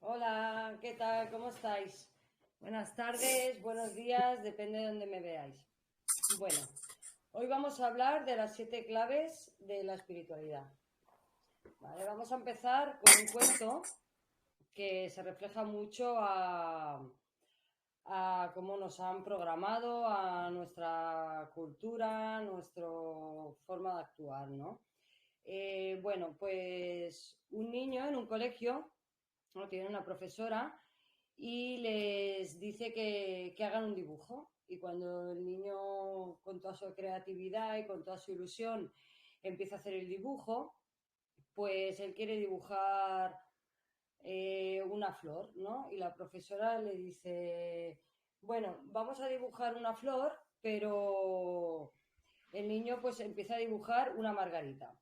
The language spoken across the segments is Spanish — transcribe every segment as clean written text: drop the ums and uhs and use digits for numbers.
Hola, ¿qué tal? ¿Cómo estáis? Buenas tardes, buenos días, depende de dónde me veáis. Bueno, hoy vamos a hablar de las 7 claves de la espiritualidad. Vale, vamos a empezar con un cuento que se refleja mucho a cómo nos han programado, a nuestra cultura, a nuestra forma de actuar, ¿no? Bueno, pues un niño en un colegio, ¿no? Tiene una profesora y les dice que hagan un dibujo. Y cuando el niño, con toda su creatividad y con toda su ilusión, empieza a hacer el dibujo, pues él quiere dibujar una flor, ¿no? Y la profesora le dice, bueno, vamos a dibujar una flor, pero el niño pues empieza a dibujar una margarita.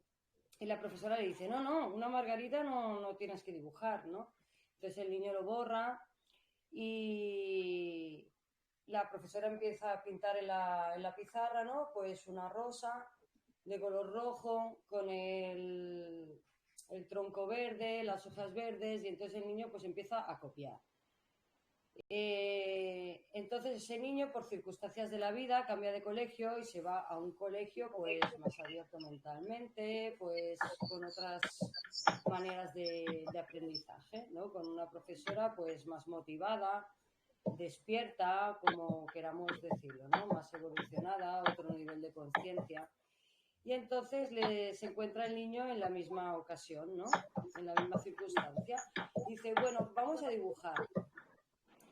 Y la profesora le dice, no, no, una margarita no tienes que dibujar, ¿no? Entonces el niño lo borra y la profesora empieza a pintar en la pizarra, ¿no? Pues una rosa de color rojo con el tronco verde, las hojas verdes, y entonces el niño pues empieza a copiar. Entonces ese niño, por circunstancias de la vida, cambia de colegio y se va a un colegio pues más abierto mentalmente, pues con otras maneras de aprendizaje, ¿no? Con una profesora pues más motivada, despierta, como queramos decirlo, ¿no? Más evolucionada, otro nivel de conciencia. Y entonces se encuentra el niño en la misma ocasión, ¿no? En la misma circunstancia. Dice, bueno, vamos a dibujar.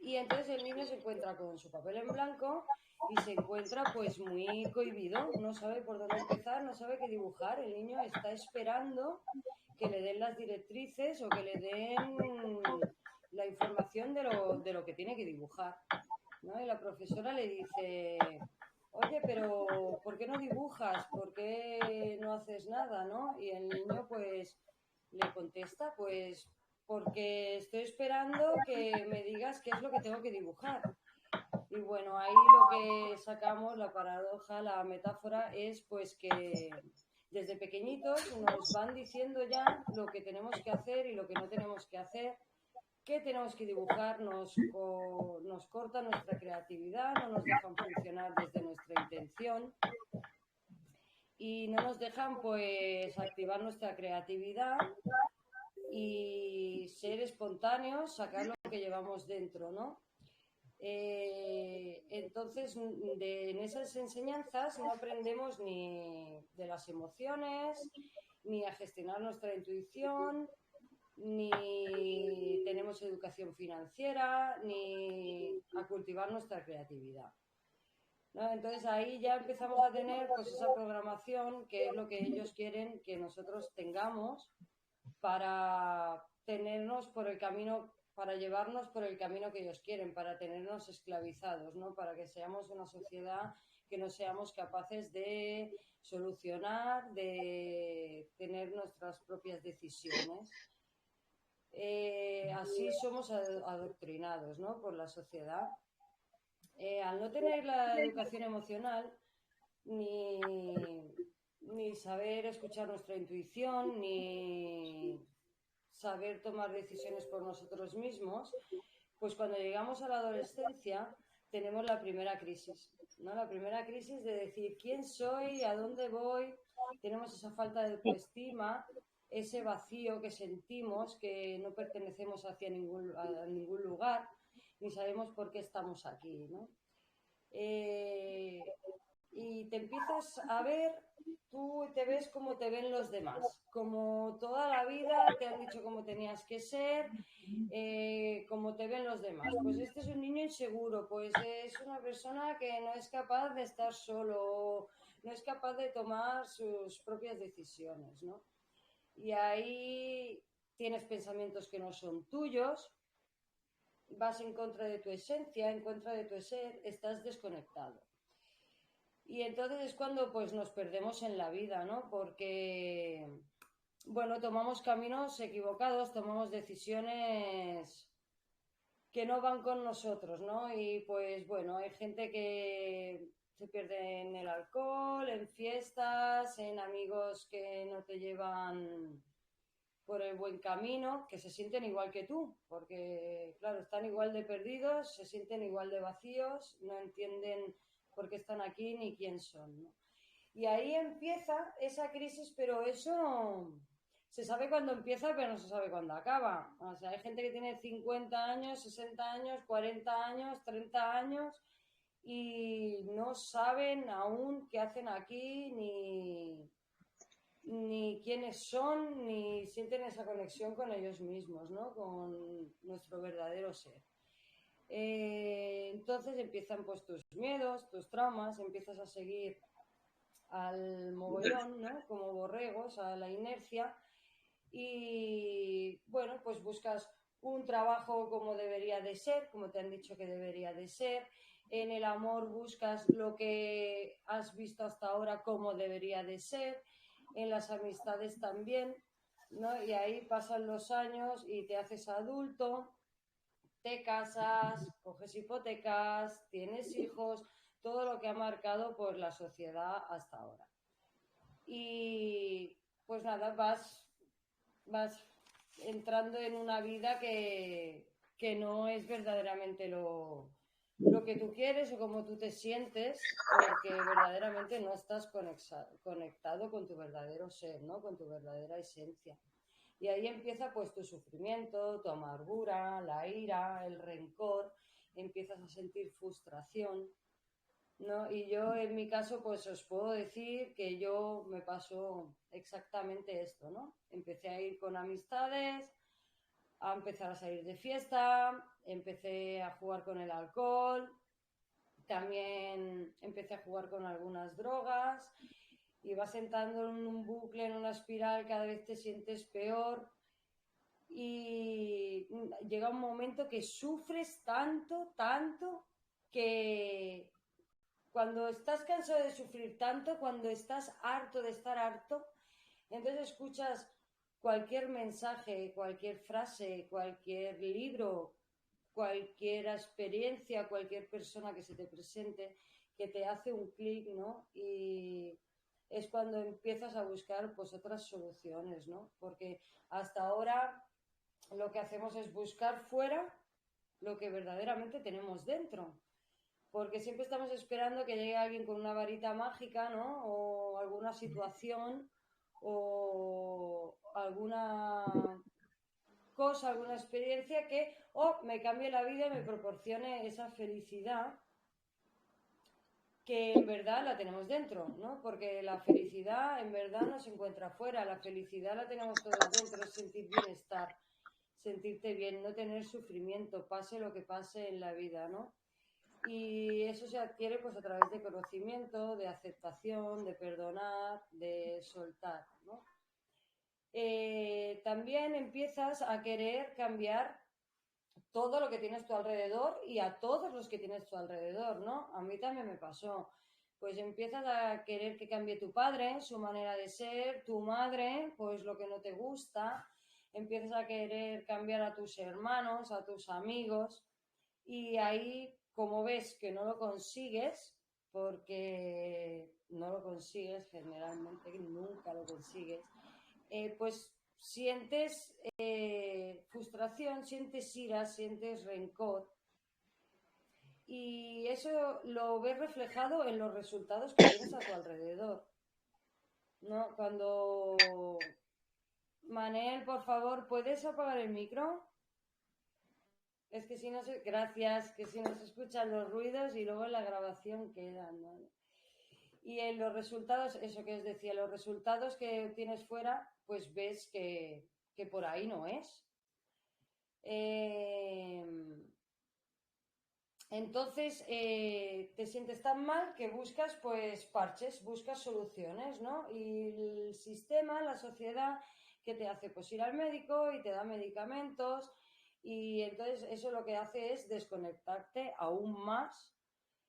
Y entonces el niño se encuentra con su papel en blanco y se encuentra pues muy cohibido, no sabe por dónde empezar, no sabe qué dibujar. El niño está esperando que le den las directrices o que le den la información de lo que tiene que dibujar, ¿no? Y la profesora le dice, oye, pero ¿por qué no dibujas? ¿Por qué no haces nada, no? Y el niño pues le contesta, pues porque estoy esperando que me digas qué es lo que tengo que dibujar. Y bueno, ahí lo que sacamos, la paradoja, la metáfora, es pues que desde pequeñitos nos van diciendo ya lo que tenemos que hacer y lo que no tenemos que hacer, qué tenemos que dibujar, nos corta nuestra creatividad, no nos dejan funcionar desde nuestra intención y no nos dejan pues activar nuestra creatividad y ser espontáneos, sacar lo que llevamos dentro, ¿no? Entonces, en esas enseñanzas no aprendemos ni de las emociones, ni a gestionar nuestra intuición, ni tenemos educación financiera, ni a cultivar nuestra creatividad, ¿no? Entonces ahí ya empezamos a tener pues esa programación que es lo que ellos quieren que nosotros tengamos para tenernos por el camino, para llevarnos por el camino que ellos quieren, para tenernos esclavizados, ¿no? Para que seamos una sociedad que no seamos capaces de solucionar, de tener nuestras propias decisiones. Así somos adoctrinados, ¿no? Por la sociedad. Al no tener la educación emocional, ni saber escuchar nuestra intuición, ni saber tomar decisiones por nosotros mismos, pues cuando llegamos a la adolescencia tenemos la primera crisis, ¿no? La primera crisis de decir quién soy, a dónde voy, tenemos esa falta de autoestima, ese vacío que sentimos, que no pertenecemos a ningún lugar, ni sabemos por qué estamos aquí, ¿no? Eh, y te empiezas a ver, tú te ves como te ven los demás, como toda la vida te han dicho cómo tenías que ser, como te ven los demás. Pues este es un niño inseguro, pues es una persona que no es capaz de estar solo, no es capaz de tomar sus propias decisiones, ¿no? Y ahí tienes pensamientos que no son tuyos, vas en contra de tu esencia, en contra de tu ser, estás desconectado. Y entonces es cuando pues nos perdemos en la vida, ¿no? Porque, bueno, tomamos caminos equivocados, tomamos decisiones que no van con nosotros, ¿no? Y pues bueno, hay gente que se pierde en el alcohol, en fiestas, en amigos que no te llevan por el buen camino, que se sienten igual que tú, porque claro, están igual de perdidos, se sienten igual de vacíos, no entienden por qué están aquí ni quién son, ¿no? Y ahí empieza esa crisis, pero eso se sabe cuándo empieza, pero no se sabe cuándo acaba. O sea, hay gente que tiene 50 años, 60 años, 40 años, 30 años y no saben aún qué hacen aquí, ni quiénes son, ni sienten esa conexión con ellos mismos, ¿no? Con nuestro verdadero ser. Entonces empiezan pues tus miedos, tus traumas, empiezas a seguir al mogollón, ¿no? Como borregos, a la inercia. Y bueno, pues buscas un trabajo como debería de ser, como te han dicho que debería de ser. En el amor buscas lo que has visto hasta ahora como debería de ser. En las amistades también, ¿no? Y ahí pasan los años y te haces adulto, te casas, coges hipotecas, tienes hijos, todo lo que ha marcado pues la sociedad hasta ahora. Y pues nada, vas entrando en una vida que no es verdaderamente lo que tú quieres o como tú te sientes, porque verdaderamente no estás conectado con tu verdadero ser, ¿no? Con tu verdadera esencia. Y ahí empieza pues tu sufrimiento, tu amargura, la ira, el rencor, empiezas a sentir frustración, ¿no? Y yo en mi caso pues os puedo decir que yo me pasó exactamente esto, ¿no? Empecé a ir con amistades, a empezar a salir de fiesta, empecé a jugar con el alcohol, también empecé a jugar con algunas drogas y vas entrando en un bucle, en una espiral, cada vez te sientes peor y llega un momento que sufres tanto, tanto, que cuando estás cansado de sufrir tanto, cuando estás harto de estar harto, entonces escuchas cualquier mensaje, cualquier frase, cualquier libro, cualquier experiencia, cualquier persona que se te presente, que te hace un clic, ¿no? Y es cuando empiezas a buscar pues otras soluciones, ¿no? Porque hasta ahora lo que hacemos es buscar fuera lo que verdaderamente tenemos dentro, porque siempre estamos esperando que llegue alguien con una varita mágica, ¿no? O alguna situación o alguna cosa, alguna experiencia que me cambie la vida y me proporcione esa felicidad que en verdad la tenemos dentro, ¿no? Porque la felicidad en verdad no se encuentra afuera, la felicidad la tenemos todos dentro, es sentir bienestar, sentirte bien, no tener sufrimiento, pase lo que pase en la vida, ¿no? Y eso se adquiere pues a través de conocimiento, de aceptación, de perdonar, de soltar, ¿no? También empiezas a querer cambiar todo lo que tienes a tu alrededor y a todos los que tienes a tu alrededor, ¿no? A mí también me pasó. Pues empiezas a querer que cambie tu padre, su manera de ser, tu madre, pues lo que no te gusta, empiezas a querer cambiar a tus hermanos, a tus amigos, y ahí, como ves que no lo consigues, porque no lo consigues generalmente, nunca lo consigues, pues sientes frustración, sientes ira, sientes rencor y eso lo ves reflejado en los resultados que tienes a tu alrededor, ¿no? Cuando... Manel, por favor, ¿puedes apagar el micro? Es que si no se... Gracias, que si no se escuchan los ruidos y luego en la grabación quedan, ¿no? Y en los resultados, eso que os decía, los resultados que tienes fuera, pues ves que por ahí no es. Entonces te sientes tan mal que buscas pues parches, buscas soluciones, ¿no? Y el sistema, la sociedad, que te hace pues ir al médico y te da medicamentos y entonces eso lo que hace es desconectarte aún más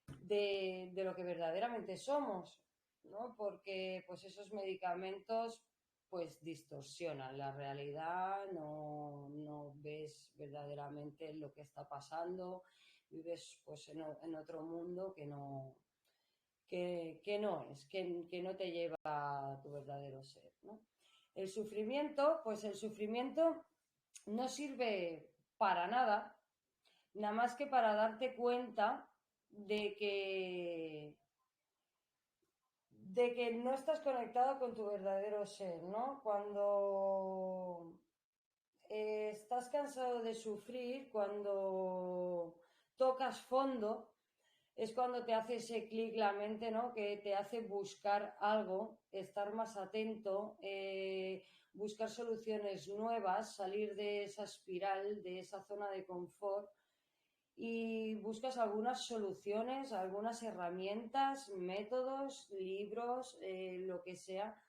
de lo que verdaderamente somos, ¿no? Porque pues esos medicamentos pues distorsionan la realidad, no ves verdaderamente lo que está pasando, vives pues en otro mundo que no es, que no te lleva a tu verdadero ser, ¿no? El sufrimiento, pues el sufrimiento no sirve para nada, nada más que para darte cuenta de que no estás conectado con tu verdadero ser, ¿no? Cuando estás cansado de sufrir, cuando tocas fondo, es cuando te hace ese clic la mente, ¿no? Que te hace buscar algo, estar más atento, buscar soluciones nuevas, salir de esa espiral, de esa zona de confort y buscas algunas soluciones, algunas herramientas, métodos, libros, lo que sea,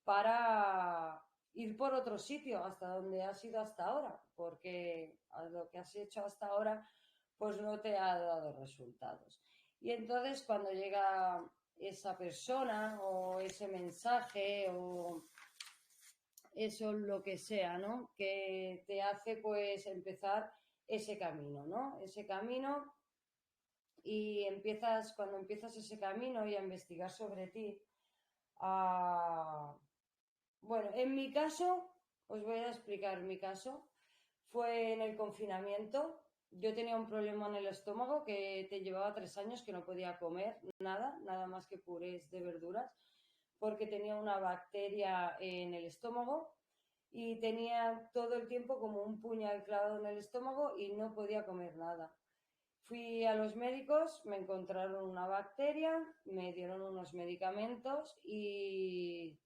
para ir por otro sitio hasta donde has ido hasta ahora, porque a lo que has hecho hasta ahora pues no te ha dado resultados. Y entonces cuando llega esa persona o ese mensaje o eso lo que sea, ¿no? Que te hace pues empezar ese camino, ¿no? Ese camino y cuando empiezas ese camino y a investigar sobre ti, a... bueno, en mi caso, os voy a explicar mi caso, fue en el confinamiento. Yo tenía un problema en el estómago que te llevaba 3 años que no podía comer nada, nada más que purés de verduras, porque tenía una bacteria en el estómago y tenía todo el tiempo como un puñal clavado en el estómago y no podía comer nada. Fui a los médicos, me encontraron una bacteria, me dieron unos medicamentos y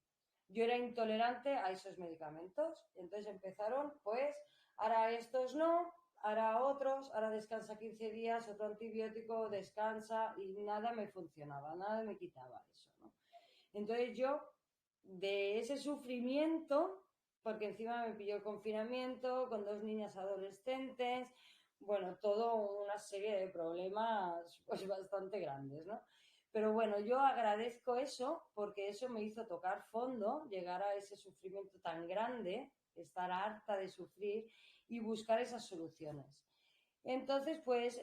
yo era intolerante a esos medicamentos. Entonces empezaron, pues, ahora estos no, ahora otros, ahora descansa 15 días, otro antibiótico, descansa y nada me funcionaba, nada me quitaba eso, ¿no? Entonces yo, de ese sufrimiento, porque encima me pilló el confinamiento con 2 niñas adolescentes, bueno, todo una serie de problemas pues bastante grandes, ¿no? Pero bueno, yo agradezco eso porque eso me hizo tocar fondo, llegar a ese sufrimiento tan grande, estar harta de sufrir y buscar esas soluciones. Entonces, pues,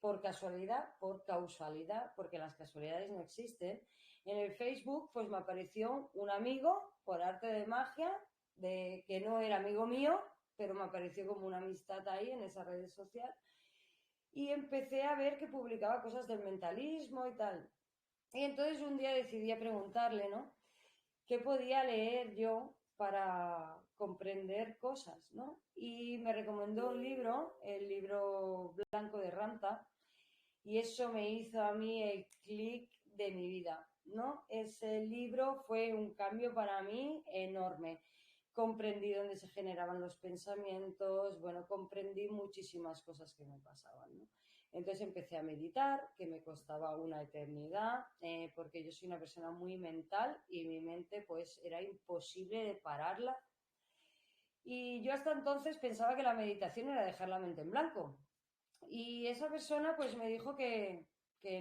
por casualidad, por causalidad, porque las casualidades no existen, en el Facebook pues me apareció un amigo por arte de magia, de que no era amigo mío, pero me apareció como una amistad ahí en esa red social y empecé a ver que publicaba cosas del mentalismo y tal. Y entonces un día decidí a preguntarle, ¿no? ¿Qué podía leer yo para comprender cosas, ¿no? Y me recomendó un libro, el libro Blanco de Ranta, y eso me hizo a mí el clic de mi vida, ¿no? Ese libro fue un cambio para mí enorme. Comprendí dónde se generaban los pensamientos, bueno, comprendí muchísimas cosas que me pasaban, ¿no? Entonces empecé a meditar, que me costaba una eternidad, porque yo soy una persona muy mental y mi mente pues era imposible de pararla. Y yo hasta entonces pensaba que la meditación era dejar la mente en blanco. Y esa persona pues me dijo que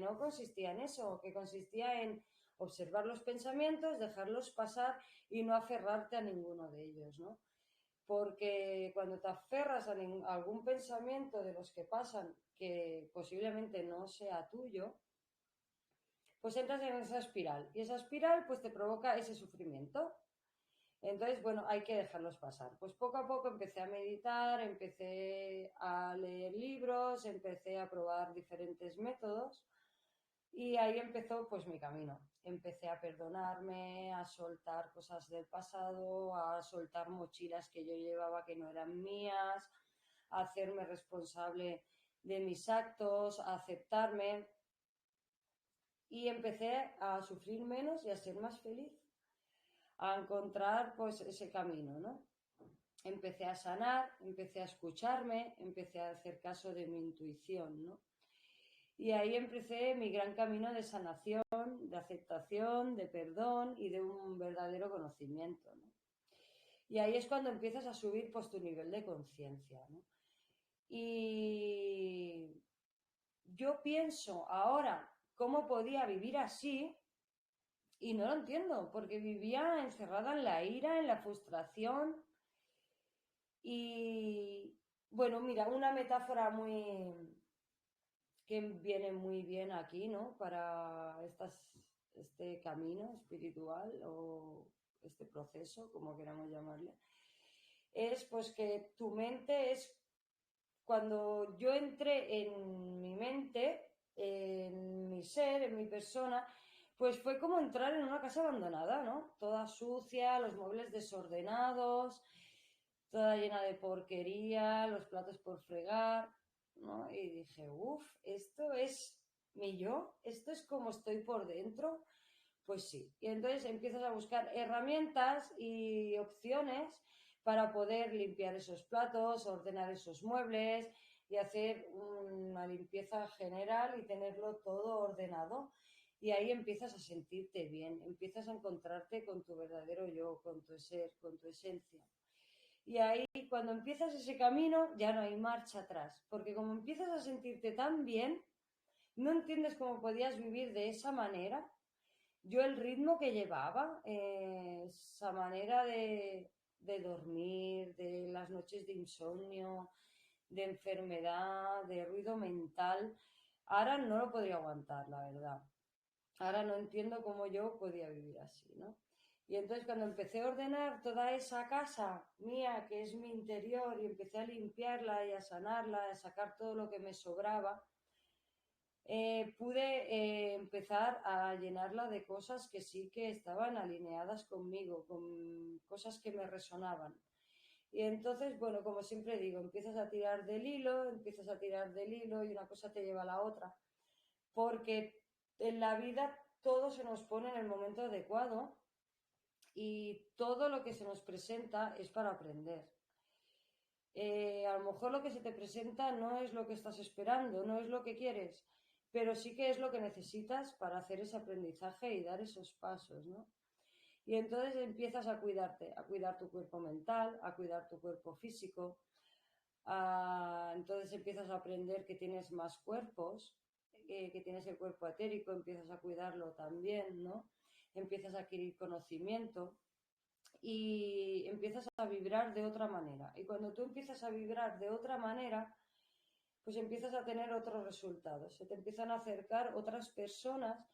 no consistía en eso, que consistía en observar los pensamientos, dejarlos pasar y no aferrarte a ninguno de ellos, ¿no? Porque cuando te aferras a algún pensamiento de los que pasan que posiblemente no sea tuyo, pues entras en esa espiral y esa espiral pues te provoca ese sufrimiento. Entonces, bueno, hay que dejarlos pasar. Pues poco a poco empecé a meditar, empecé a leer libros, empecé a probar diferentes métodos y ahí empezó pues mi camino. Empecé a perdonarme, a soltar cosas del pasado, a soltar mochilas que yo llevaba que no eran mías, a hacerme responsable de mis actos, a aceptarme y empecé a sufrir menos y a ser más feliz, a encontrar pues ese camino, ¿no? Empecé a sanar, empecé a escucharme, empecé a hacer caso de mi intuición, ¿no? Y ahí empecé mi gran camino de sanación, de aceptación, de perdón y de un verdadero conocimiento, ¿no? Y ahí es cuando empiezas a subir pues tu nivel de conciencia, ¿no? Y yo pienso ahora cómo podía vivir así y no lo entiendo, porque vivía encerrada en la ira, en la frustración y bueno, mira, una metáfora muy que viene muy bien aquí, ¿no? Para este camino espiritual o este proceso, como queramos llamarle, es pues que tu mente es, cuando yo entré en mi mente, en mi ser, en mi persona, pues fue como entrar en una casa abandonada, ¿no? Toda sucia, los muebles desordenados, toda llena de porquería, los platos por fregar, ¿no? Y dije, uff, esto es mi yo, esto es como estoy por dentro. Pues sí. Y entonces empiezas a buscar herramientas y opciones para poder limpiar esos platos, ordenar esos muebles y hacer una limpieza general y tenerlo todo ordenado. Y ahí empiezas a sentirte bien, empiezas a encontrarte con tu verdadero yo, con tu ser, con tu esencia. Y ahí, cuando empiezas ese camino, ya no hay marcha atrás, porque como empiezas a sentirte tan bien, no entiendes cómo podías vivir de esa manera. Yo el ritmo que llevaba, esa manera de dormir, de las noches de insomnio, de enfermedad, de ruido mental, ahora no lo podría aguantar, la verdad. Ahora no entiendo cómo yo podía vivir así, ¿no? Y entonces cuando empecé a ordenar toda esa casa mía, que es mi interior, y empecé a limpiarla y a sanarla, a sacar todo lo que me sobraba, pude empezar a llenarla de cosas que sí que estaban alineadas conmigo, con cosas que me resonaban. Y entonces, bueno, como siempre digo, empiezas a tirar del hilo, empiezas a tirar del hilo y una cosa te lleva a la otra, porque en la vida todo se nos pone en el momento adecuado y todo lo que se nos presenta es para aprender. A lo mejor lo que se te presenta no es lo que estás esperando, no es lo que quieres, pero sí que es lo que necesitas para hacer ese aprendizaje y dar esos pasos, ¿no? Y entonces empiezas a cuidarte, a cuidar tu cuerpo mental, a cuidar tu cuerpo físico. Entonces empiezas a aprender que tienes más cuerpos, que tienes el cuerpo etérico, empiezas a cuidarlo también, ¿no? Empiezas a adquirir conocimiento y empiezas a vibrar de otra manera. Y cuando tú empiezas a vibrar de otra manera, pues empiezas a tener otros resultados. Se te empiezan a acercar otras personas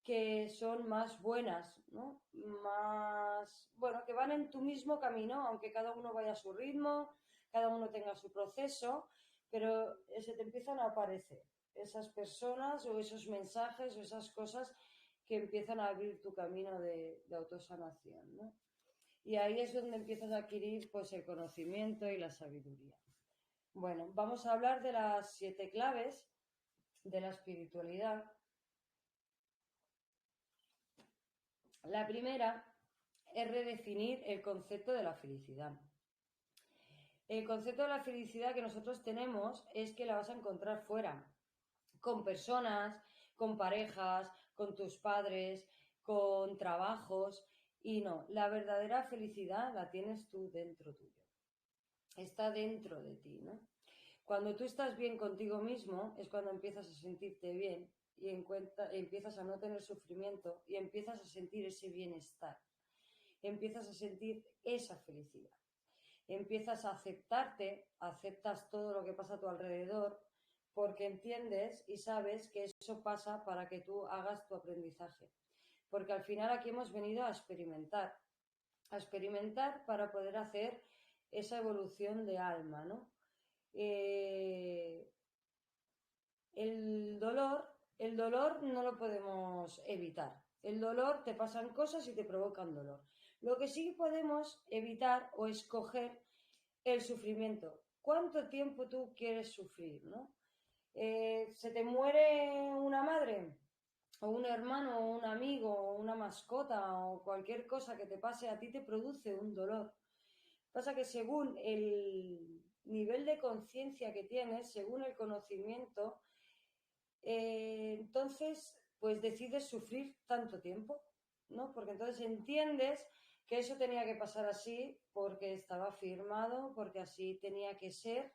que son más buenas, ¿no? Más, bueno, que van en tu mismo camino, aunque cada uno vaya a su ritmo, cada uno tenga su proceso, pero se te empiezan a aparecer esas personas o esos mensajes o esas cosas que empiezan a abrir tu camino de autosanación, ¿no? Y ahí es donde empiezas a adquirir pues el conocimiento y la sabiduría. Bueno, vamos a hablar de las 7 claves de la espiritualidad. La primera es redefinir el concepto de la felicidad. El concepto de la felicidad que nosotros tenemos es que la vas a encontrar fuera, con personas, con parejas, con tus padres, con trabajos, y no, la verdadera felicidad la tienes tú dentro tuyo. Está dentro de ti, ¿no? Cuando tú estás bien contigo mismo es cuando empiezas a sentirte bien y empiezas a no tener sufrimiento y empiezas a sentir ese bienestar, empiezas a sentir esa felicidad, empiezas a aceptarte, aceptas todo lo que pasa a tu alrededor porque entiendes y sabes que eso pasa para que tú hagas tu aprendizaje. Porque al final aquí hemos venido a experimentar para poder hacer esa evolución de alma, ¿no? El dolor no lo podemos evitar. El dolor, te pasan cosas y te provocan dolor. Lo que sí podemos evitar o escoger el sufrimiento. ¿Cuánto tiempo tú quieres sufrir, no? ¿Se te muere una madre? O un hermano, o un amigo, o una mascota, o cualquier cosa que te pase, a ti te produce un dolor. Pasa que según el nivel de conciencia que tienes, según el conocimiento, entonces pues decides sufrir tanto tiempo, ¿no? Porque entonces entiendes que eso tenía que pasar así porque estaba firmado, porque así tenía que ser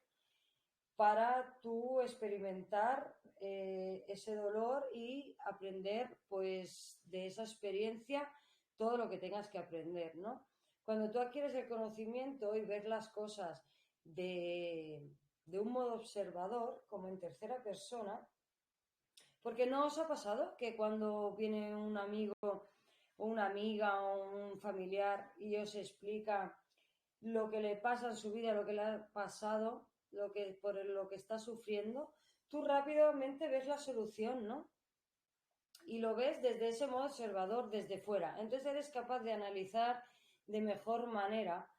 para tú experimentar ese dolor y aprender pues de esa experiencia todo lo que tengas que aprender, ¿no? Cuando tú adquieres el conocimiento y ves las cosas de un modo observador, como en tercera persona, porque ¿no os ha pasado que cuando viene un amigo o una amiga o un familiar y os explica lo que le pasa en su vida, lo que le ha pasado, por lo que está sufriendo, tú rápidamente ves la solución, ¿no? Y lo ves desde ese modo observador, desde fuera. Entonces eres capaz de analizar de mejor manera,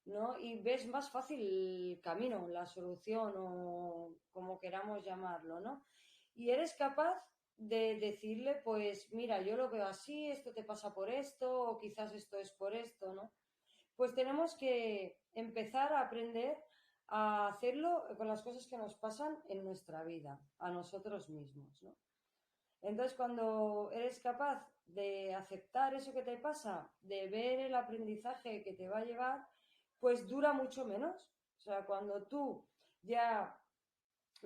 ¿no? Y ves más fácil el camino, la solución o como queramos llamarlo, ¿no? Y eres capaz de decirle, pues mira, yo lo veo así, esto te pasa por esto, o quizás esto es por esto, ¿no? Pues tenemos que empezar a aprender a hacerlo con las cosas que nos pasan en nuestra vida, a nosotros mismos, ¿no? Entonces, cuando eres capaz de aceptar eso que te pasa, de ver el aprendizaje que te va a llevar, pues dura mucho menos. O sea, cuando tú ya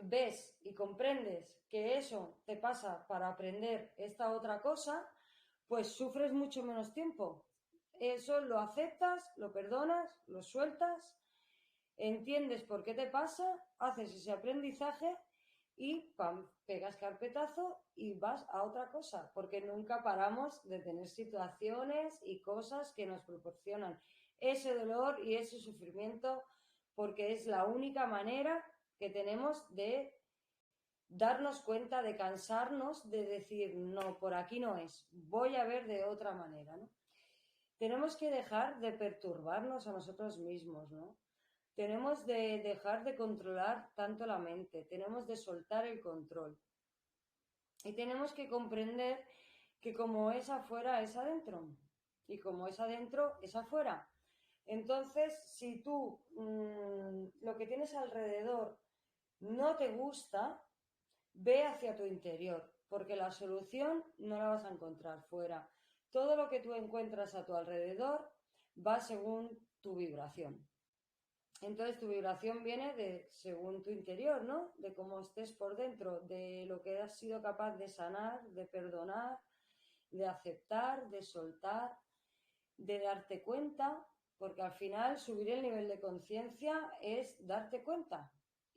ves y comprendes que eso te pasa para aprender esta otra cosa, pues sufres mucho menos tiempo. Eso lo aceptas, lo perdonas, lo sueltas, entiendes por qué te pasa, haces ese aprendizaje y pam, pegas carpetazo y vas a otra cosa, porque nunca paramos de tener situaciones y cosas que nos proporcionan ese dolor y ese sufrimiento, porque es la única manera que tenemos de darnos cuenta, de cansarnos, de decir, no, por aquí no es, voy a ver de otra manera, ¿no? Tenemos que dejar de perturbarnos a nosotros mismos, ¿no? Tenemos de dejar de controlar tanto la mente, tenemos de soltar el control y tenemos que comprender que como es afuera es adentro y como es adentro es afuera. Entonces, si tú lo que tienes alrededor no te gusta, ve hacia tu interior, porque la solución no la vas a encontrar fuera. Todo lo que tú encuentras a tu alrededor va según tu vibración. Entonces tu vibración viene de según tu interior, ¿no? De cómo estés por dentro, de lo que has sido capaz de sanar, de perdonar, de aceptar, de soltar, de darte cuenta, porque al final subir el nivel de conciencia es darte cuenta.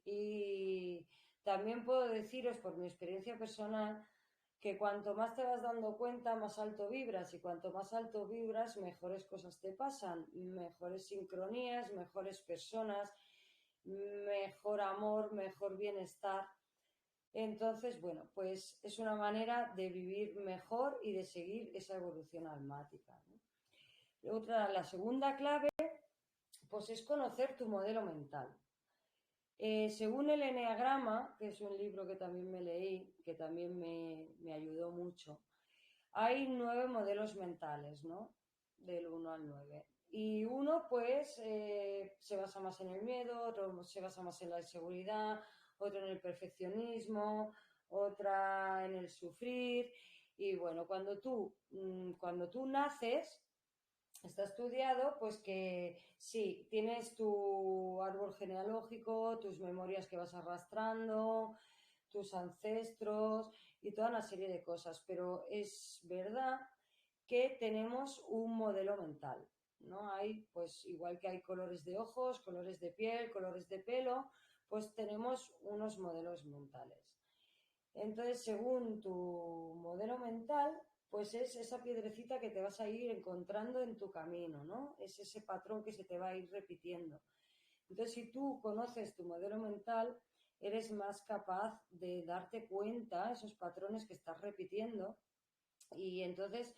Y también puedo deciros por mi experiencia personal que cuanto más te vas dando cuenta, más alto vibras y cuanto más alto vibras, mejores cosas te pasan, mejores sincronías, mejores personas, mejor amor, mejor bienestar. Entonces, bueno, pues es una manera de vivir mejor y de seguir esa evolución almática, ¿no? La segunda clave, pues es conocer tu modelo mental. Según el Eneagrama, que es un libro que también me leí, que también me ayudó mucho, hay 9 modelos mentales, ¿no? Del 1 al 9. Y uno, pues, se basa más en el miedo, otro se basa más en la inseguridad, otro en el perfeccionismo, otra en el sufrir. Y bueno, cuando tú naces, está estudiado, pues que sí, tienes tu árbol genealógico, tus memorias que vas arrastrando, tus ancestros y toda una serie de cosas, pero es verdad que tenemos un modelo mental, ¿no? Hay, pues igual que hay colores de ojos, colores de piel, colores de pelo, pues tenemos unos modelos mentales. Entonces, según tu modelo mental, pues es esa piedrecita que te vas a ir encontrando en tu camino, ¿no? Es ese patrón que se te va a ir repitiendo. Entonces, si tú conoces tu modelo mental, eres más capaz de darte cuenta de esos patrones que estás repitiendo y entonces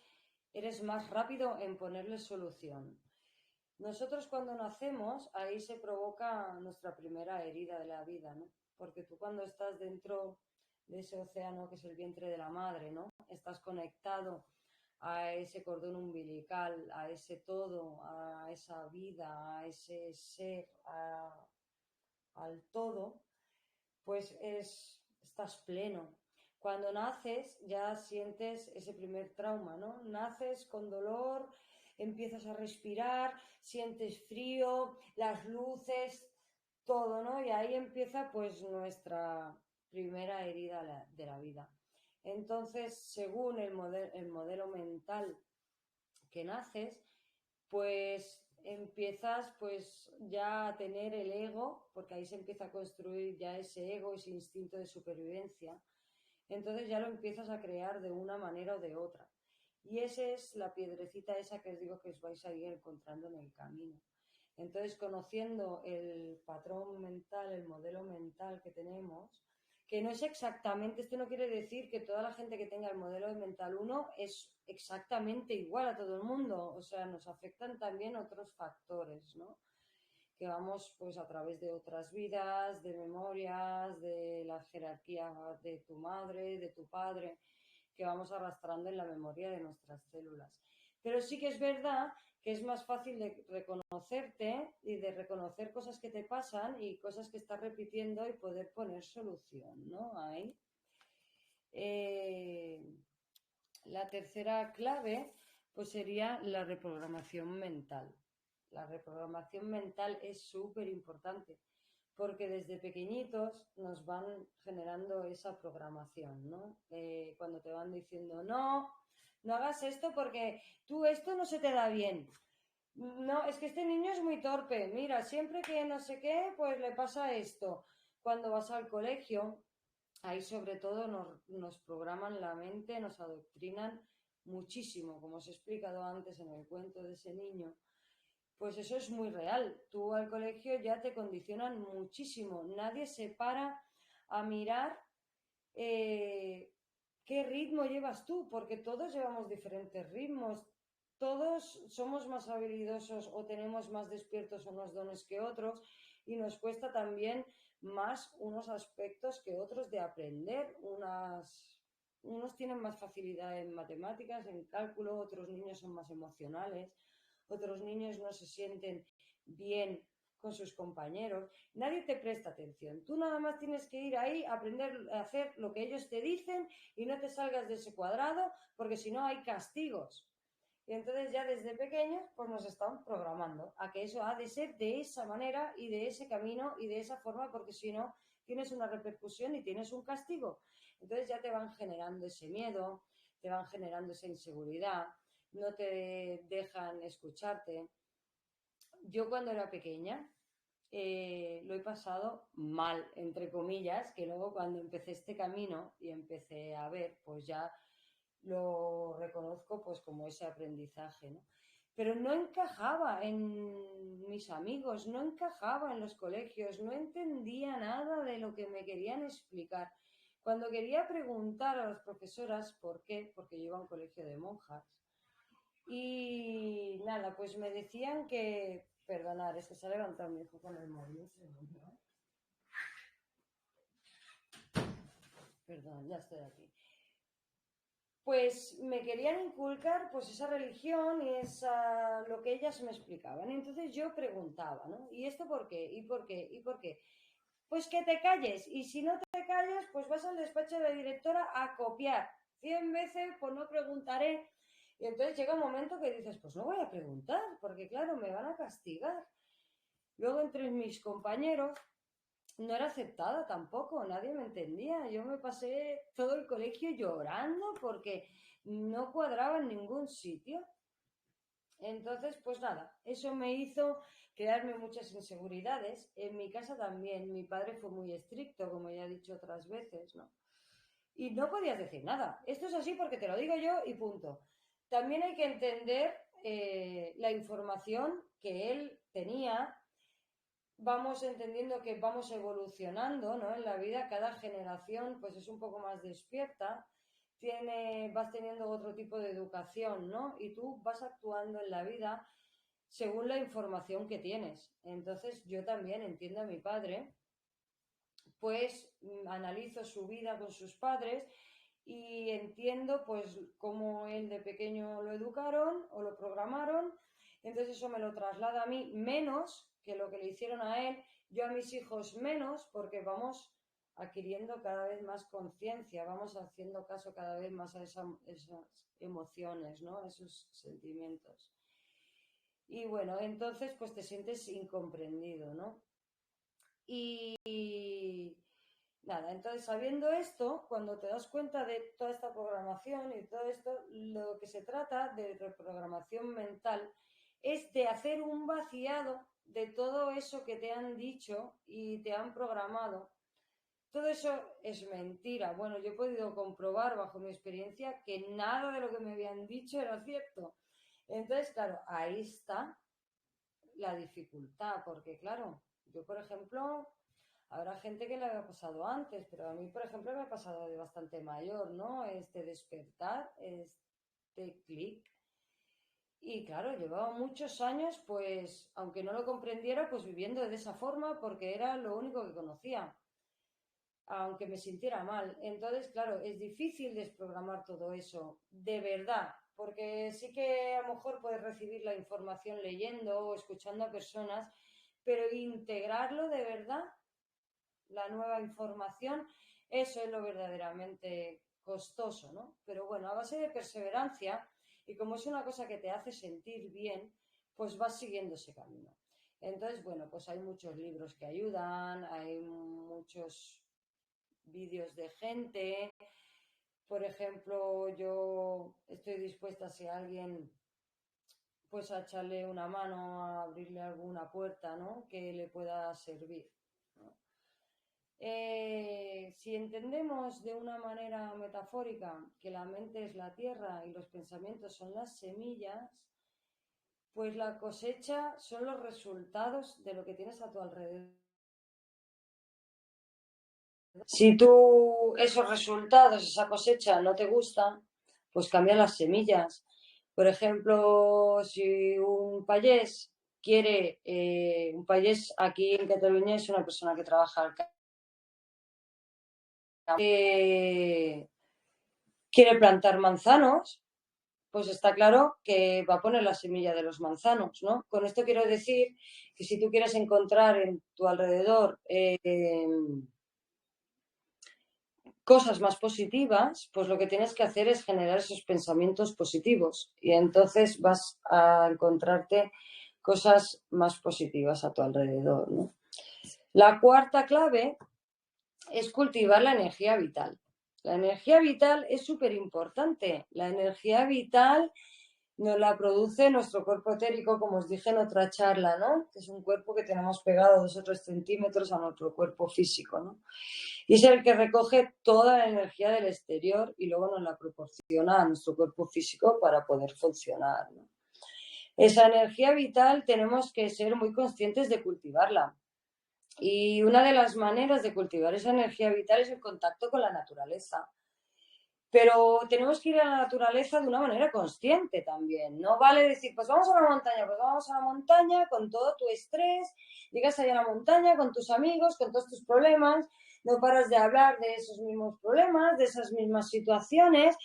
eres más rápido en ponerle solución. Nosotros cuando nacemos, ahí se provoca nuestra primera herida de la vida, ¿no? Porque tú cuando estás dentro de ese océano que es el vientre de la madre, ¿no? Estás conectado a ese cordón umbilical, a ese todo, a esa vida, a ese ser, al todo, pues estás pleno. Cuando naces ya sientes ese primer trauma, ¿no? Naces con dolor, empiezas a respirar, sientes frío, las luces, todo, ¿no? Y ahí empieza pues nuestra primera herida de la vida. Entonces, según el modelo mental que naces, pues empiezas pues ya a tener el ego, porque ahí se empieza a construir ya ese ego, ese instinto de supervivencia. Entonces ya lo empiezas a crear de una manera o de otra. Y esa es la piedrecita esa que os digo que os vais a ir encontrando en el camino. Entonces, conociendo el patrón mental, el modelo mental que tenemos, que no es exactamente, esto no quiere decir que toda la gente que tenga el modelo mental 1 es exactamente igual a todo el mundo, o sea, nos afectan también otros factores, ¿no? Que vamos pues a través de otras vidas, de memorias, de la jerarquía de tu madre, de tu padre, que vamos arrastrando en la memoria de nuestras células. Pero sí que es verdad que es más fácil de reconocerte y de reconocer cosas que te pasan y cosas que estás repitiendo y poder poner solución, ¿no? Ahí. La tercera clave pues sería la reprogramación mental. La reprogramación mental es súper importante porque desde pequeñitos nos van generando esa programación, ¿no? Cuando te van diciendo, no, no hagas esto porque tú esto no se te da bien. No, es que este niño es muy torpe. Mira, siempre que no sé qué, pues le pasa esto. Cuando vas al colegio, ahí sobre todo nos programan la mente, nos adoctrinan muchísimo, como os he explicado antes en el cuento de ese niño. Pues eso es muy real. Tú al colegio ya te condicionan muchísimo. Nadie se para a mirar qué ritmo llevas tú, porque todos llevamos diferentes ritmos. Todos somos más habilidosos o tenemos más despiertos unos dones que otros y nos cuesta también más unos aspectos que otros de aprender. Unos tienen más facilidad en matemáticas, en cálculo, otros niños son más emocionales, otros niños no se sienten bien con sus compañeros. Nadie te presta atención. Tú nada más tienes que ir ahí, aprender a hacer lo que ellos te dicen y no te salgas de ese cuadrado porque si no hay castigos. Y entonces ya desde pequeños pues nos están programando a que eso ha de ser de esa manera y de ese camino y de esa forma porque si no tienes una repercusión y tienes un castigo. Entonces ya te van generando ese miedo, te van generando esa inseguridad, no te dejan escucharte. Yo cuando era pequeña lo he pasado mal, entre comillas, que luego cuando empecé este camino y empecé a ver, pues ya lo reconozco pues como ese aprendizaje, ¿no? Pero no encajaba en mis amigos, no encajaba en los colegios, no entendía nada de lo que me querían explicar. Cuando quería preguntar a las profesoras por qué, porque yo iba a un colegio de monjas, y nada, pues me decían que, perdonar, es que se ha levantado mi hijo con el móvil, un segundo, ¿eh? Perdón, ya estoy aquí. Pues me querían inculcar pues esa religión y esa lo que ellas me explicaban. Entonces yo preguntaba, ¿no? ¿Y esto por qué? ¿Y por qué? ¿Y por qué? Pues que te calles. Y si no te calles, pues vas al despacho de la directora a copiar. 100 veces, pues no preguntaré. Y entonces llega un momento que dices, pues no voy a preguntar, porque claro, me van a castigar. Luego entre mis compañeros no era aceptada tampoco, nadie me entendía. Yo me pasé todo el colegio llorando porque no cuadraba en ningún sitio. Entonces, pues nada, eso me hizo crearme muchas inseguridades. En mi casa también, mi padre fue muy estricto, como ya he dicho otras veces, ¿no? Y no podías decir nada. Esto es así porque te lo digo yo y punto. También hay que entender la información que él tenía. Vamos entendiendo que vamos evolucionando, ¿no? En la vida, cada generación pues es un poco más despierta, vas teniendo otro tipo de educación, ¿no? Y tú vas actuando en la vida según la información que tienes. Entonces yo también entiendo a mi padre, pues analizo su vida con sus padres y entiendo pues cómo él de pequeño lo educaron o lo programaron, entonces eso me lo traslada a mí menos que lo que le hicieron a él, yo a mis hijos menos, porque vamos adquiriendo cada vez más conciencia, vamos haciendo caso cada vez más a esas emociones, ¿no? A esos sentimientos. Y bueno, entonces pues te sientes incomprendido, ¿no? Y nada, entonces sabiendo esto, cuando te das cuenta de toda esta programación y todo esto, lo que se trata de reprogramación mental es de hacer un vaciado de todo eso que te han dicho y te han programado todo eso es mentira. Bueno, yo he podido comprobar bajo mi experiencia que nada de lo que me habían dicho era cierto. Entonces, claro, ahí está la dificultad, porque claro, yo por ejemplo, habrá gente que le había pasado antes, pero a mí, por ejemplo, me ha pasado de bastante mayor, ¿no? Este despertar, este clic. Y claro, llevaba muchos años, pues, aunque no lo comprendiera, pues viviendo de esa forma, porque era lo único que conocía, aunque me sintiera mal. Entonces, claro, es difícil desprogramar todo eso, de verdad, porque sí que a lo mejor puedes recibir la información leyendo o escuchando a personas, pero integrarlo de verdad, la nueva información, eso es lo verdaderamente costoso, ¿no? Pero bueno, a base de perseverancia, y como es una cosa que te hace sentir bien, pues vas siguiendo ese camino. Entonces, bueno, pues hay muchos libros que ayudan, hay muchos vídeos de gente. Por ejemplo, yo estoy dispuesta, si alguien, pues a echarle una mano, a abrirle alguna puerta, ¿no? Que le pueda servir, ¿no? Si entendemos de una manera metafórica que la mente es la tierra y los pensamientos son las semillas, pues la cosecha son los resultados de lo que tienes a tu alrededor. Si tú esos resultados, esa cosecha no te gusta, pues cambia las semillas. Por ejemplo, si un payés quiere, un payés aquí en Cataluña es una persona que trabaja al campo, quiere plantar manzanos, pues está claro que va a poner la semilla de los manzanos, ¿no? Con esto quiero decir que si tú quieres encontrar en tu alrededor cosas más positivas, pues lo que tienes que hacer es generar esos pensamientos positivos y entonces vas a encontrarte cosas más positivas a tu alrededor, ¿no? La cuarta clave es cultivar la energía vital. La energía vital es súper importante. La energía vital nos la produce nuestro cuerpo etérico, como os dije en otra charla, ¿no? Que es un cuerpo que tenemos pegado 2 o 3 centímetros a nuestro cuerpo físico, ¿no? Y es el que recoge toda la energía del exterior y luego nos la proporciona a nuestro cuerpo físico para poder funcionar, ¿no? Esa energía vital tenemos que ser muy conscientes de cultivarla. Y una de las maneras de cultivar esa energía vital es el contacto con la naturaleza. Pero tenemos que ir a la naturaleza de una manera consciente también. No vale decir, pues vamos a la montaña, pues vamos a la montaña con todo tu estrés, llegas allá a la montaña con tus amigos, con todos tus problemas, no paras de hablar de esos mismos problemas, de esas mismas situaciones,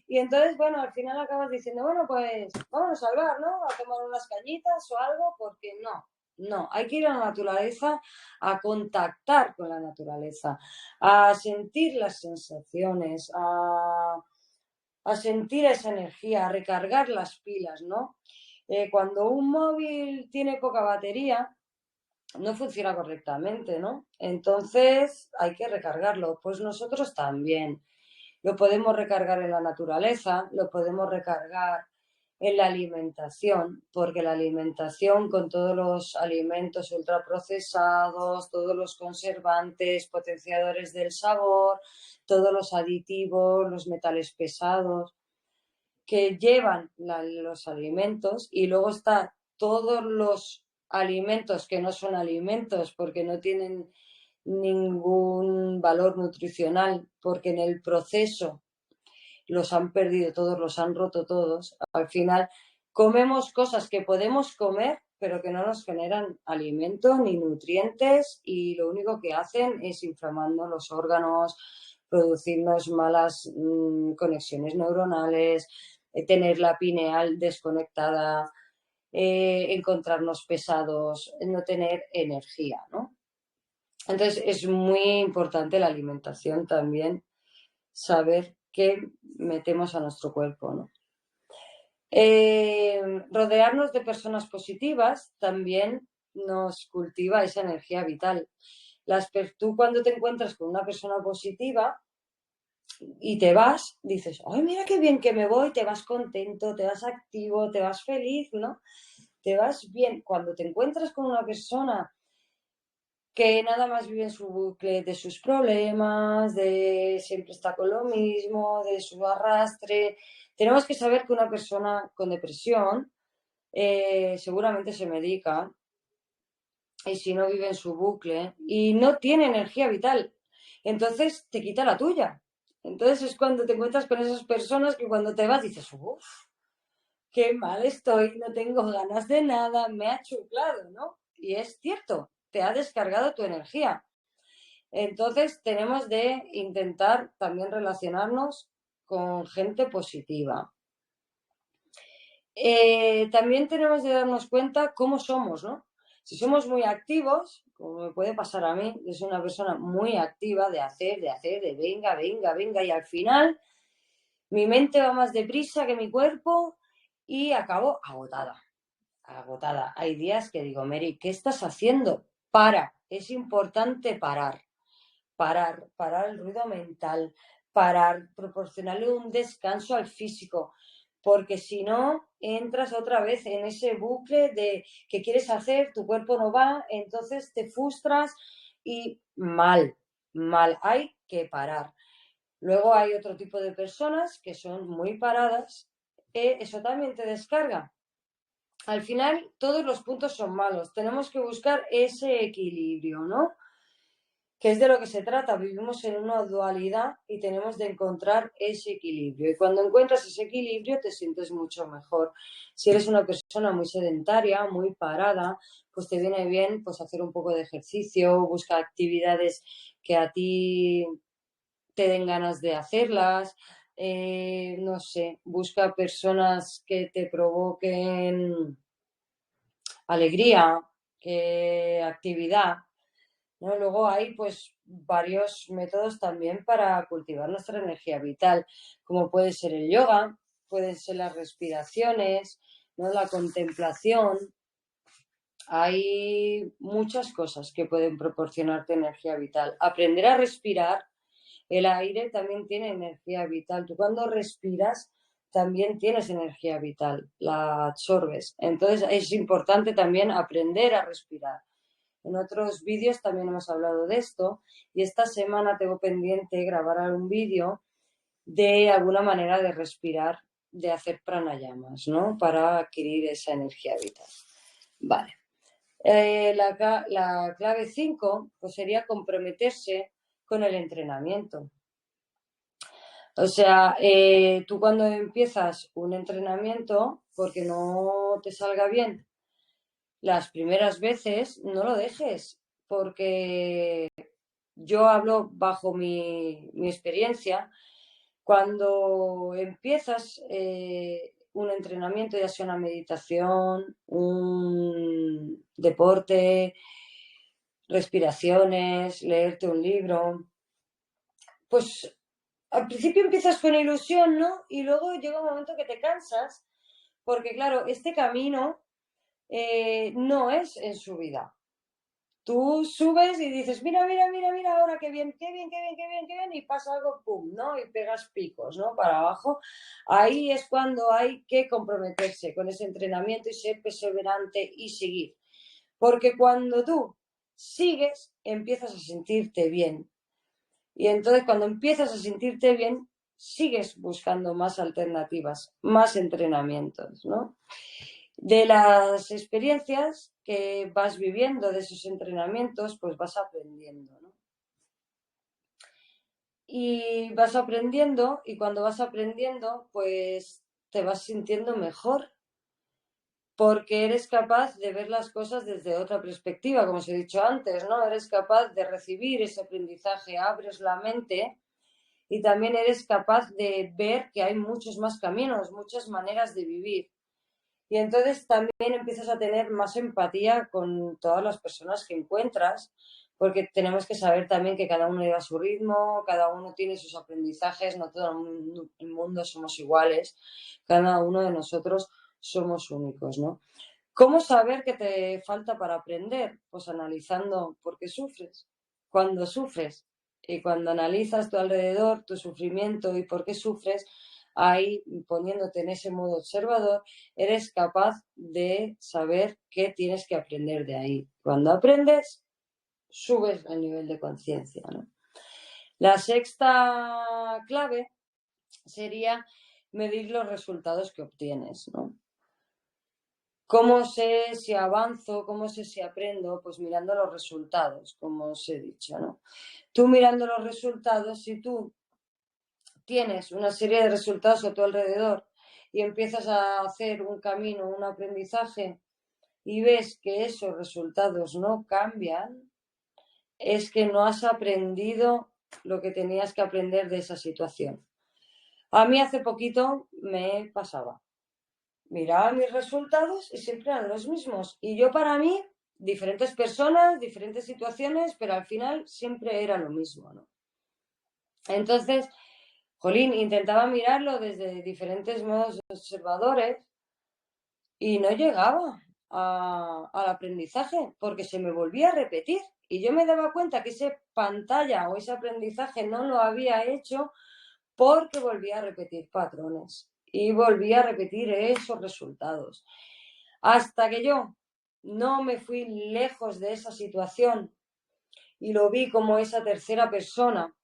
y entonces, bueno, al final acabas diciendo, bueno, pues vamos a salvar, ¿no? A tomar unas cañitas o algo, porque no. No, hay que ir a la naturaleza, a contactar con la naturaleza, a sentir las sensaciones, a sentir esa energía, a recargar las pilas, ¿no? Cuando un móvil tiene poca batería, no funciona correctamente, ¿no? Entonces hay que recargarlo. Pues nosotros también. Lo podemos recargar en la naturaleza, lo podemos recargar en la alimentación, porque la alimentación con todos los alimentos ultraprocesados, todos los conservantes, potenciadores del sabor, todos los aditivos, los metales pesados que llevan los alimentos y luego está todos los alimentos que no son alimentos porque no tienen ningún valor nutricional, porque en el proceso los han perdido todos, los han roto todos. Al final comemos cosas que podemos comer, pero que no nos generan alimento ni nutrientes y lo único que hacen es inflamando los órganos, producirnos malas conexiones neuronales, tener la pineal desconectada, encontrarnos pesados, no tener energía, ¿no? Entonces es muy importante la alimentación también, saber qué metemos a nuestro cuerpo, ¿no? Rodearnos de personas positivas también nos cultiva esa energía vital. Tú cuando te encuentras con una persona positiva y te vas, dices, ¡ay, mira qué bien que me voy! Te vas contento, te vas activo, te vas feliz, ¿no? Te vas bien. Cuando te encuentras con una persona que nada más vive en su bucle de sus problemas, de siempre está con lo mismo, de su arrastre. Tenemos que saber que una persona con depresión seguramente se medica y si no vive en su bucle y no tiene energía vital, entonces te quita la tuya. Entonces es cuando te encuentras con esas personas que cuando te vas dices, uff, qué mal estoy, no tengo ganas de nada, me ha chuplado, ¿no? Y es cierto, te ha descargado tu energía. Entonces tenemos de intentar también relacionarnos con gente positiva. También tenemos de darnos cuenta cómo somos, ¿no? Si somos muy activos, como me puede pasar a mí, yo soy una persona muy activa de hacer, de venga, venga, venga, y al final mi mente va más deprisa que mi cuerpo y acabo agotada, agotada. Hay días que digo, Mary, ¿qué estás haciendo? Para, es importante parar, parar el ruido mental, parar, proporcionarle un descanso al físico, porque si no, entras otra vez en ese bucle de que quieres hacer, tu cuerpo no va, entonces te frustras y mal, mal, hay que parar. Luego hay otro tipo de personas que son muy paradas, eso también te descarga. Al final, todos los puntos son malos, tenemos que buscar ese equilibrio, ¿no? Que es de lo que se trata. Vivimos en una dualidad y tenemos de encontrar ese equilibrio. Y cuando encuentras ese equilibrio te sientes mucho mejor. Si eres una persona muy sedentaria, muy parada, pues te viene bien pues hacer un poco de ejercicio, busca actividades que a ti te den ganas de hacerlas. No sé, busca personas que te provoquen alegría, actividad, ¿no? Luego hay pues varios métodos también para cultivar nuestra energía vital, como puede ser el yoga, pueden ser las respiraciones, ¿no? La contemplación. Hay muchas cosas que pueden proporcionarte energía vital. Aprender a respirar, el aire también tiene energía vital. Tú cuando respiras también tienes energía vital, la absorbes. Entonces es importante también aprender a respirar. En otros vídeos también hemos hablado de esto y esta semana tengo pendiente grabar un vídeo de alguna manera de respirar, de hacer pranayamas, ¿no? Para adquirir esa energía vital. Vale. La clave 5 pues sería comprometerse con el entrenamiento. O sea, tú cuando empiezas un entrenamiento, porque no te salga bien las primeras veces, no lo dejes, porque yo hablo bajo mi experiencia. Cuando empiezas un entrenamiento, ya sea una meditación, un deporte, respiraciones, leerte un libro, pues al principio empiezas con ilusión, ¿no? Y luego llega un momento que te cansas, porque claro, este camino no es en su vida. Tú subes y dices, mira, mira, mira, mira, ahora qué bien, qué bien, qué bien, qué bien, qué bien, y pasa algo, pum, ¿no? Y pegas picos, ¿no? Para abajo. Ahí es cuando hay que comprometerse con ese entrenamiento y ser perseverante y seguir. Porque cuando tú sigues, empiezas a sentirte bien. Y entonces cuando empiezas a sentirte bien, sigues buscando más alternativas, más entrenamientos, ¿no? De las experiencias que vas viviendo de esos entrenamientos, pues vas aprendiendo, ¿no? Y vas aprendiendo y cuando vas aprendiendo, pues te vas sintiendo mejor porque eres capaz de ver las cosas desde otra perspectiva, como os he dicho antes, ¿no? Eres capaz de recibir ese aprendizaje, abres la mente y también eres capaz de ver que hay muchos más caminos, muchas maneras de vivir. Y entonces también empiezas a tener más empatía con todas las personas que encuentras, porque tenemos que saber también que cada uno lleva su ritmo, cada uno tiene sus aprendizajes, no todo el mundo somos iguales, cada uno de nosotros somos únicos, ¿no? ¿Cómo saber qué te falta para aprender? Pues analizando por qué sufres, cuándo sufres y cuando analizas tu alrededor, tu sufrimiento y por qué sufres, ahí poniéndote en ese modo observador, eres capaz de saber qué tienes que aprender de ahí. Cuando aprendes, subes el nivel de conciencia, ¿no? La sexta clave sería medir los resultados que obtienes, ¿no? ¿Cómo sé si avanzo? ¿Cómo sé si aprendo? Pues mirando los resultados, como os he dicho, ¿no? Tú mirando los resultados, si tú tienes una serie de resultados a tu alrededor y empiezas a hacer un camino, un aprendizaje y ves que esos resultados no cambian, es que no has aprendido lo que tenías que aprender de esa situación. A mí hace poquito me pasaba. Miraba mis resultados y siempre eran los mismos. Y yo para mí, diferentes personas, diferentes situaciones, pero al final siempre era lo mismo, ¿no? Entonces, jolín, intentaba mirarlo desde diferentes modos observadores y no llegaba al aprendizaje porque se me volvía a repetir. Y yo me daba cuenta que esa pantalla o ese aprendizaje no lo había hecho porque volvía a repetir patrones y volvía a repetir esos resultados. Hasta que yo no me fui lejos de esa situación y lo vi como esa tercera persona,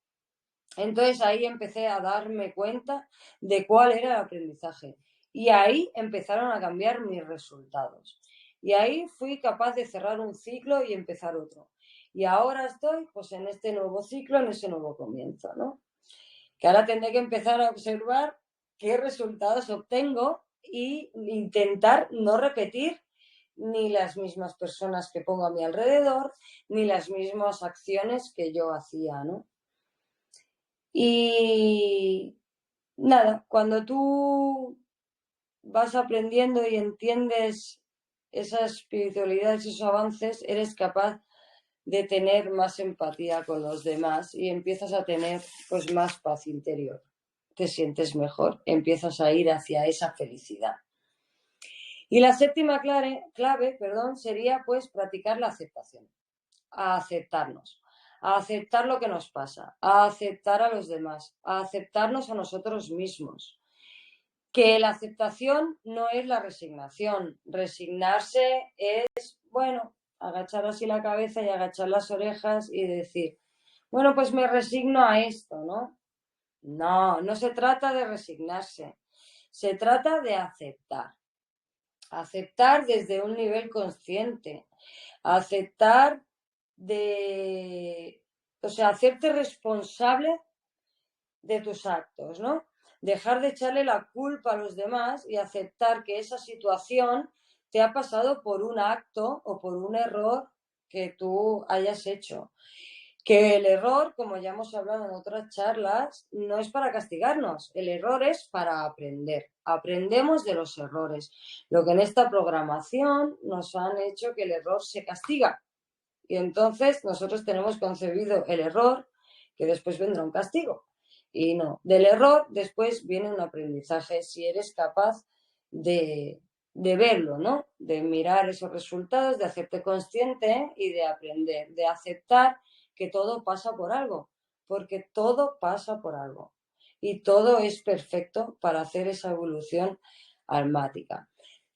entonces ahí empecé a darme cuenta de cuál era el aprendizaje. Y ahí empezaron a cambiar mis resultados. Y ahí fui capaz de cerrar un ciclo y empezar otro. Y ahora estoy pues en este nuevo ciclo, en ese nuevo comienzo, ¿no? Que ahora tendré que empezar a observar qué resultados obtengo e intentar no repetir ni las mismas personas que pongo a mi alrededor, ni las mismas acciones que yo hacía, ¿no? Y nada, cuando tú vas aprendiendo y entiendes esa espiritualidad, esos avances, eres capaz de tener más empatía con los demás y empiezas a tener pues más paz interior. Te sientes mejor, empiezas a ir hacia esa felicidad. Y la séptima clave, sería pues practicar la aceptación, a aceptarnos, a aceptar lo que nos pasa, a aceptar a los demás, a aceptarnos a nosotros mismos. Que la aceptación no es la resignación. Resignarse es, bueno, agachar así la cabeza y agachar las orejas y decir, bueno, pues me resigno a esto, ¿no? No, no se trata de resignarse, se trata de aceptar. Aceptar desde un nivel consciente, aceptar hacerte responsable de tus actos, ¿no? Dejar de echarle la culpa a los demás y aceptar que esa situación te ha pasado por un acto o por un error que tú hayas hecho. Que el error, como ya hemos hablado en otras charlas, no es para castigarnos, el error es para aprender. Aprendemos de los errores. Lo que en esta programación nos han hecho que el error se castiga. Y entonces nosotros tenemos concebido el error que después vendrá un castigo. Y no, del error después viene un aprendizaje si eres capaz de verlo, ¿no? De mirar esos resultados, de hacerte consciente y de aprender, de aceptar que todo pasa por algo, porque todo pasa por algo y todo es perfecto para hacer esa evolución almática.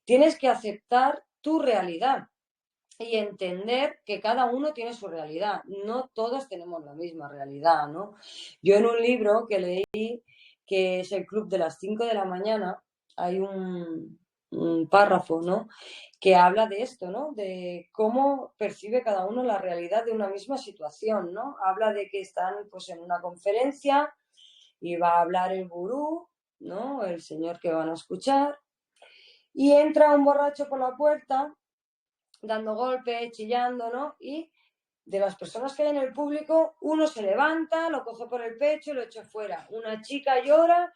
Tienes que aceptar tu realidad y entender que cada uno tiene su realidad. No todos tenemos la misma realidad, ¿no? Yo en un libro que leí, que es El Club de las 5 de la mañana, hay un párrafo, ¿no? Que habla de esto, ¿no? De cómo percibe cada uno la realidad de una misma situación, ¿no? Habla de que están pues en una conferencia y va a hablar el gurú, ¿no? El señor que van a escuchar, y entra un borracho por la puerta dando golpes, chillando, ¿no? Y de las personas que hay en el público, uno se levanta, lo coge por el pecho y lo echa fuera. Una chica llora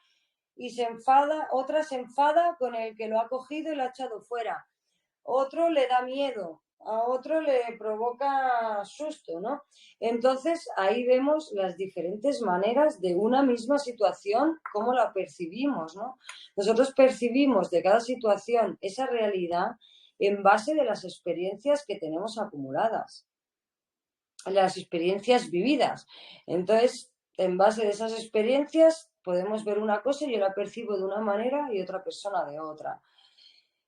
y se enfada, otra se enfada con el que lo ha cogido y lo ha echado fuera. Otro le da miedo, a otro le provoca susto, ¿no? Entonces ahí vemos las diferentes maneras de una misma situación, cómo la percibimos, ¿no? Nosotros percibimos de cada situación esa realidad en base de las experiencias que tenemos acumuladas, las experiencias vividas. Entonces, en base de esas experiencias podemos ver una cosa y yo la percibo de una manera y otra persona de otra.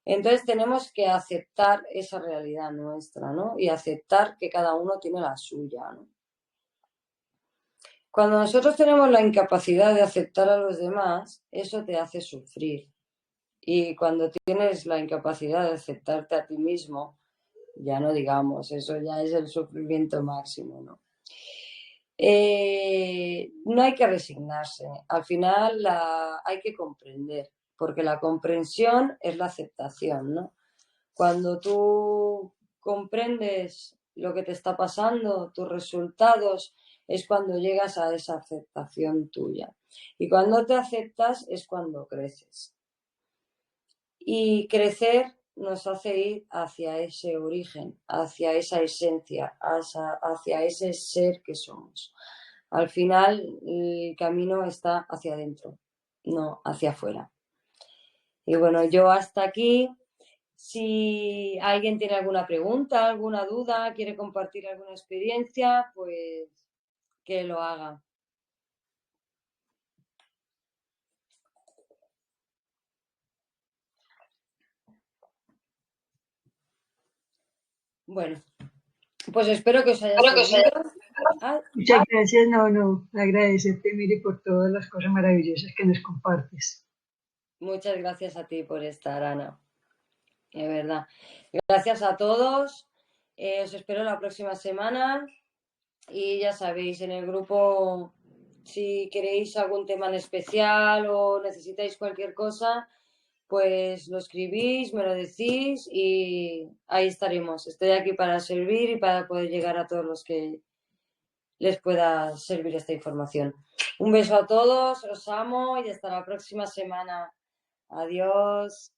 Entonces tenemos que aceptar esa realidad nuestra, ¿no? Y aceptar que cada uno tiene la suya, ¿no? Cuando nosotros tenemos la incapacidad de aceptar a los demás, eso te hace sufrir. Y cuando tienes la incapacidad de aceptarte a ti mismo, ya no digamos, eso ya es el sufrimiento máximo, ¿no? No hay que resignarse, al final hay que comprender, porque la comprensión es la aceptación, ¿no? Cuando tú comprendes lo que te está pasando, tus resultados, es cuando llegas a esa aceptación tuya. Y cuando te aceptas es cuando creces. Y crecer nos hace ir hacia ese origen, hacia esa esencia, hacia ese ser que somos. Al final, el camino está hacia adentro, no hacia afuera. Y bueno, yo hasta aquí. Si alguien tiene alguna pregunta, alguna duda, quiere compartir alguna experiencia, pues que lo haga. Bueno, pues espero que os haya servido. Muchas gracias, no, agradecerte, Miri, por todas las cosas maravillosas que nos compartes. Muchas gracias a ti por estar, Ana. De verdad. Gracias a todos. Os espero la próxima semana. Y ya sabéis, en el grupo, si queréis algún tema en especial o necesitáis cualquier cosa, pues lo escribís, me lo decís y ahí estaremos. Estoy aquí para servir y para poder llegar a todos los que les pueda servir esta información. Un beso a todos, os amo y hasta la próxima semana. Adiós.